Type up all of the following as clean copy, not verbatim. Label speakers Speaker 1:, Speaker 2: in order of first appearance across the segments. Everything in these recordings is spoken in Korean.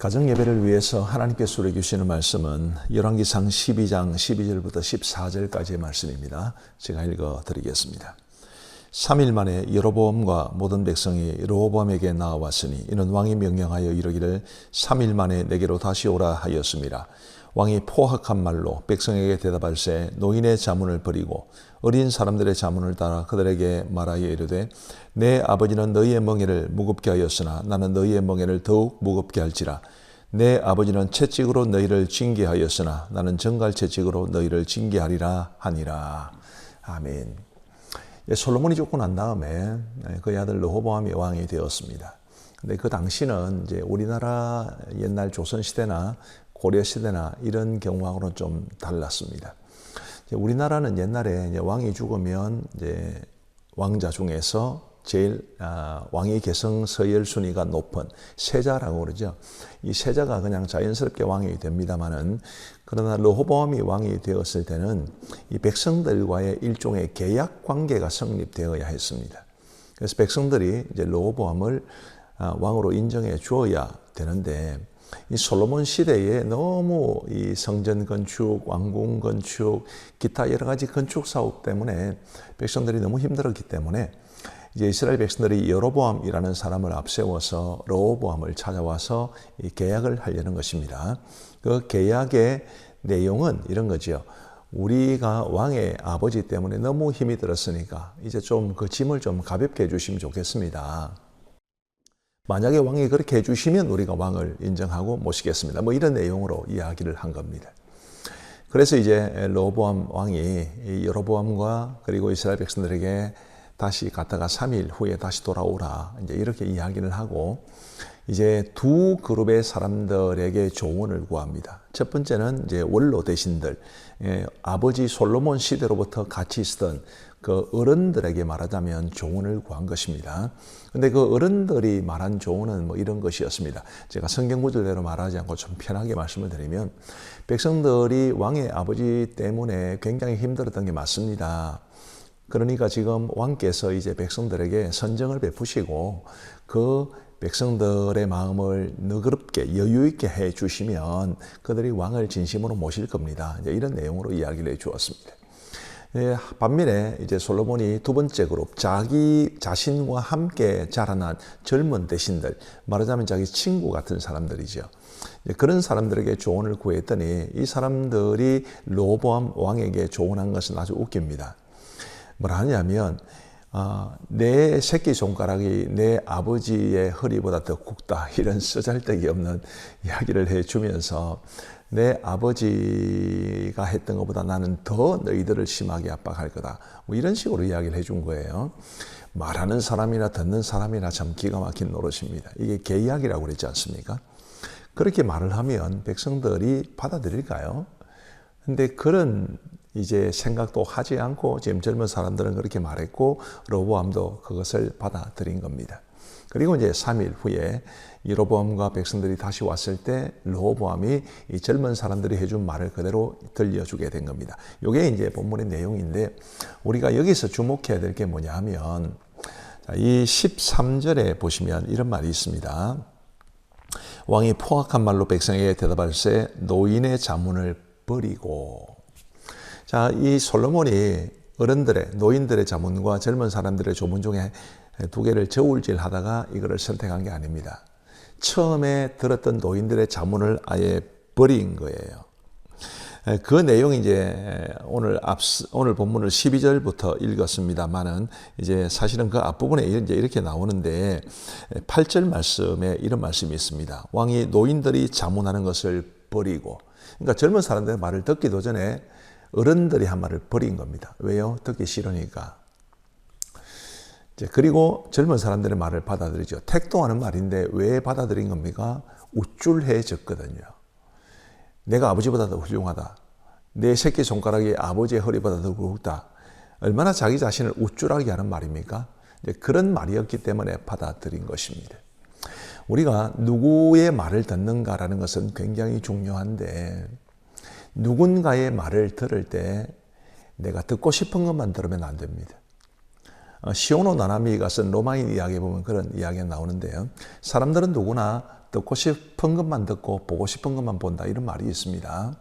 Speaker 1: 가정예배를 위해서 하나님께서 우리에게 주시는 말씀은 열왕기상 12장 12절부터 14절까지의 말씀입니다. 제가 읽어드리겠습니다. 3일 만에 여로보암과 모든 백성이 르호보암에게 나아왔으니 이는 왕이 명령하여 이르기를 3일 만에 내게로 다시 오라 하였습니다. 왕이 포악한 말로 백성에게 대답할세 노인의 자문을 버리고 어린 사람들의 자문을 따라 그들에게 말하여 이르되 내 아버지는 너희의 멍에를 무겁게 하였으나 나는 너희의 멍에를 더욱 무겁게 할지라. 내 아버지는 채찍으로 너희를 징계하였으나 나는 정갈 채찍으로 너희를 징계하리라 하니라. 아멘. 솔로몬이 죽고 난 다음에 그의 아들 르호보암이 왕이 되었습니다. 근데 그 당시는 이제 우리나라 옛날 조선시대나 고려시대나 이런 경우하고는 좀 달랐습니다. 우리나라는 옛날에 왕이 죽으면 이제 왕자 중에서 제일 왕위 계승 서열 순위가 높은 세자라고 그러죠. 이 세자가 그냥 자연스럽게 왕이 됩니다만은 그러나 르호보암이 왕이 되었을 때는 이 백성들과의 일종의 계약 관계가 성립되어야 했습니다. 그래서 백성들이 이제 르호보암을 왕으로 인정해 주어야 되는데 이 솔로몬 시대에 너무 이 성전 건축, 왕궁 건축, 기타 여러 가지 건축 사업 때문에 백성들이 너무 힘들었기 때문에 이제 이스라엘 백성들이 여로보암이라는 사람을 앞세워서 르호보암을 찾아와서 이 계약을 하려는 것입니다. 그 계약의 내용은 이런 거죠. 우리가 왕의 아버지 때문에 너무 힘이 들었으니까 이제 좀 그 짐을 좀 가볍게 해주시면 좋겠습니다. 만약에 왕이 그렇게 해주시면 우리가 왕을 인정하고 모시겠습니다. 뭐 이런 내용으로 이야기를 한 겁니다. 그래서 이제 르호보암 왕이 여로보암과 그리고 이스라엘 백성들에게 다시 갔다가 3일 후에 다시 돌아오라. 이제 이렇게 이야기를 하고 이제 두 그룹의 사람들에게 조언을 구합니다. 첫 번째는 이제 원로 대신들, 아버지 솔로몬 시대로부터 같이 있었던 그 어른들에게 말하자면 조언을 구한 것입니다. 근데 그 어른들이 말한 조언은 뭐 이런 것이었습니다. 제가 성경 구절대로 말하지 않고 좀 편하게 말씀을 드리면 백성들이 왕의 아버지 때문에 굉장히 힘들었던 게 맞습니다. 그러니까 지금 왕께서 이제 백성들에게 선정을 베푸시고 그 백성들의 마음을 너그럽게 여유 있게 해 주시면 그들이 왕을 진심으로 모실 겁니다. 이제 이런 내용으로 이야기를 해 주었습니다. 반면에 이제 솔로몬이 두 번째 그룹, 자기 자신과 함께 자라난 젊은 대신들, 말하자면 자기 친구 같은 사람들이죠. 그런 사람들에게 조언을 구했더니 이 사람들이 르호보암 왕에게 조언한 것은 아주 웃깁니다. 뭐라 하냐면 내 새끼 손가락이 내 아버지의 허리보다 더 굵다, 이런 쓰잘데기 없는 이야기를 해주면서 내 아버지가 했던 것보다 나는 더 너희들을 심하게 압박할 거다, 뭐 이런 식으로 이야기를 해준 거예요. 말하는 사람이나 듣는 사람이나 참 기가 막힌 노릇입니다. 이게 계약이라고 그랬지 않습니까? 그렇게 말을 하면 백성들이 받아들일까요? 근데 그런 이제 생각도 하지 않고 지금 젊은 사람들은 그렇게 말했고 르호보암도 그것을 받아들인 겁니다. 그리고 이제 3일 후에 여로보암과 백성들이 다시 왔을 때 르호보암이 이 젊은 사람들이 해준 말을 그대로 들려주게 된 겁니다. 이게 이제 본문의 내용인데 우리가 여기서 주목해야 될 게 뭐냐 하면 이 13절에 보시면 이런 말이 있습니다. 왕이 포악한 말로 백성에게 대답할세 노인의 자문을 버리고. 자, 이 솔로몬이 어른들의, 노인들의 자문과 젊은 사람들의 조문 중에 두 개를 저울질하다가 이거를 선택한 게 아닙니다. 처음에 들었던 노인들의 자문을 아예 버린 거예요. 그 내용이 이제 오늘 본문을 12절부터 읽었습니다만은 이제 사실은 그 앞부분에 이제 이렇게 나오는데 8절 말씀에 이런 말씀이 있습니다. 왕이 노인들이 자문하는 것을 버리고, 그러니까 젊은 사람들의 말을 듣기도 전에 어른들이 한 말을 버린 겁니다. 왜요? 듣기 싫으니까. 그리고 젊은 사람들의 말을 받아들이죠. 택도하는 말인데 왜 받아들인 겁니까? 우쭐해졌거든요. 내가 아버지보다 더 훌륭하다. 내 새끼 손가락이 아버지의 허리보다 더 굵다. 얼마나 자기 자신을 우쭐하게 하는 말입니까? 그런 말이었기 때문에 받아들인 것입니다. 우리가 누구의 말을 듣는가라는 것은 굉장히 중요한데 누군가의 말을 들을 때 내가 듣고 싶은 것만 들으면 안 됩니다. 시오노 나나미가 쓴 로마인 이야기에 보면 그런 이야기가 나오는데요. 사람들은 누구나 듣고 싶은 것만 듣고 보고 싶은 것만 본다, 이런 말이 있습니다.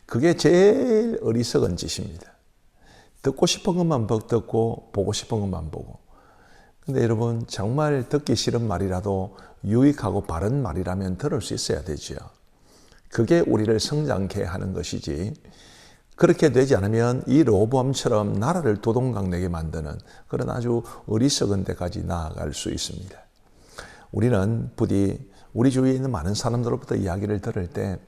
Speaker 1: 그게 제일 어리석은 짓입니다. 듣고 싶은 것만 듣고 보고 싶은 것만 보고. 근데 여러분, 정말 듣기 싫은 말이라도 유익하고 바른 말이라면 들을 수 있어야 되죠. 그게 우리를 성장케 하는 것이지, 그렇게 되지 않으면 이 르호보암처럼 나라를 도동강내게 만드는 그런 아주 어리석은 데까지 나아갈 수 있습니다. 우리는 부디 우리 주위에 있는 많은 사람들로부터 이야기를 들을 때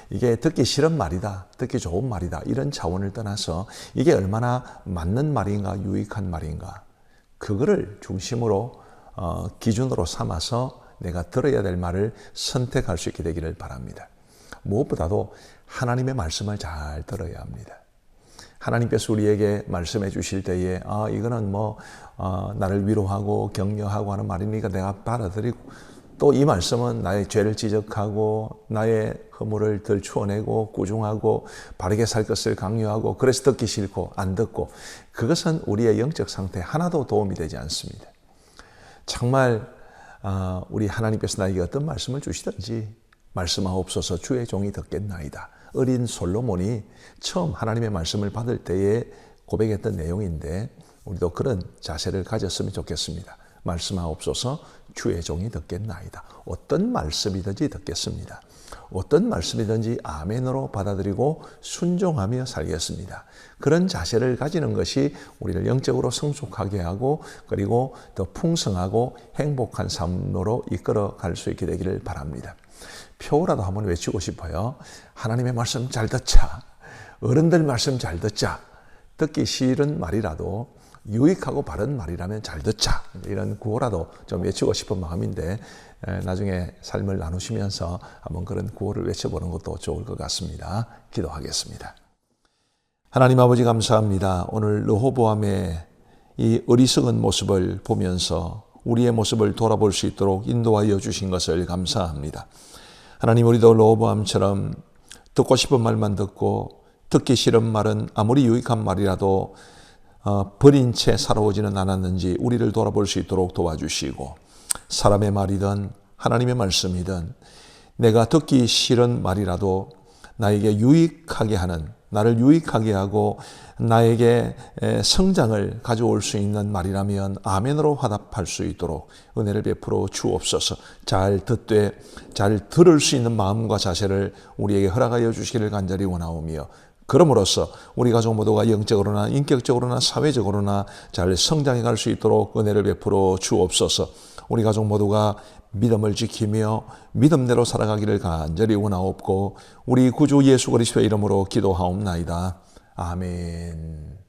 Speaker 1: 이게 듣기 싫은 말이다, 듣기 좋은 말이다, 이런 차원을 떠나서 이게 얼마나 맞는 말인가, 유익한 말인가, 그거를 중심으로 기준으로 삼아서 내가 들어야 될 말을 선택할 수 있게 되기를 바랍니다. 무엇보다도 하나님의 말씀을 잘 들어야 합니다. 하나님께서 우리에게 말씀해 주실 때에 이거는 나를 위로하고 격려하고 하는 말이니까 내가 받아들이고, 또 이 말씀은 나의 죄를 지적하고 나의 허물을 들추어내고 꾸중하고 바르게 살 것을 강요하고, 그래서 듣기 싫고 안 듣고, 그것은 우리의 영적 상태에 하나도 도움이 되지 않습니다. 정말 우리 하나님께서 나에게 어떤 말씀을 주시든지 말씀하옵소서, 주의 종이 듣겠나이다. 어린 솔로몬이 처음 하나님의 말씀을 받을 때에 고백했던 내용인데, 우리도 그런 자세를 가졌으면 좋겠습니다. 말씀하옵소서, 주의 종이 듣겠나이다. 어떤 말씀이든지 듣겠습니다. 어떤 말씀이든지 아멘으로 받아들이고 순종하며 살겠습니다. 그런 자세를 가지는 것이 우리를 영적으로 성숙하게 하고, 그리고 더 풍성하고 행복한 삶으로 이끌어 갈 수 있게 되기를 바랍니다. 표라도 한번 외치고 싶어요. 하나님의 말씀 잘 듣자. 어른들 말씀 잘 듣자. 듣기 싫은 말이라도 유익하고 바른 말이라면 잘 듣자. 이런 구호라도 좀 외치고 싶은 마음인데, 나중에 삶을 나누시면서 한번 그런 구호를 외쳐보는 것도 좋을 것 같습니다. 기도하겠습니다. 하나님 아버지, 감사합니다. 오늘 르호보암의 이 어리석은 모습을 보면서 우리의 모습을 돌아볼 수 있도록 인도하여 주신 것을 감사합니다. 하나님, 우리도 르호보암처럼 듣고 싶은 말만 듣고 듣기 싫은 말은 아무리 유익한 말이라도 버린 채 살아오지는 않았는지 우리를 돌아볼 수 있도록 도와주시고, 사람의 말이든 하나님의 말씀이든 내가 듣기 싫은 말이라도 나에게 유익하게 하는, 나를 유익하게 하고 나에게 성장을 가져올 수 있는 말이라면 아멘으로 화답할 수 있도록 은혜를 베풀어 주옵소서. 잘 듣되 잘 들을 수 있는 마음과 자세를 우리에게 허락하여 주시기를 간절히 원하오며, 그럼으로써 우리 가족 모두가 영적으로나 인격적으로나 사회적으로나 잘 성장해 갈 수 있도록 은혜를 베풀어 주옵소서. 우리 가족 모두가 믿음을 지키며 믿음대로 살아가기를 간절히 원하옵고, 우리 구주 예수 그리스도의 이름으로 기도하옵나이다. 아멘.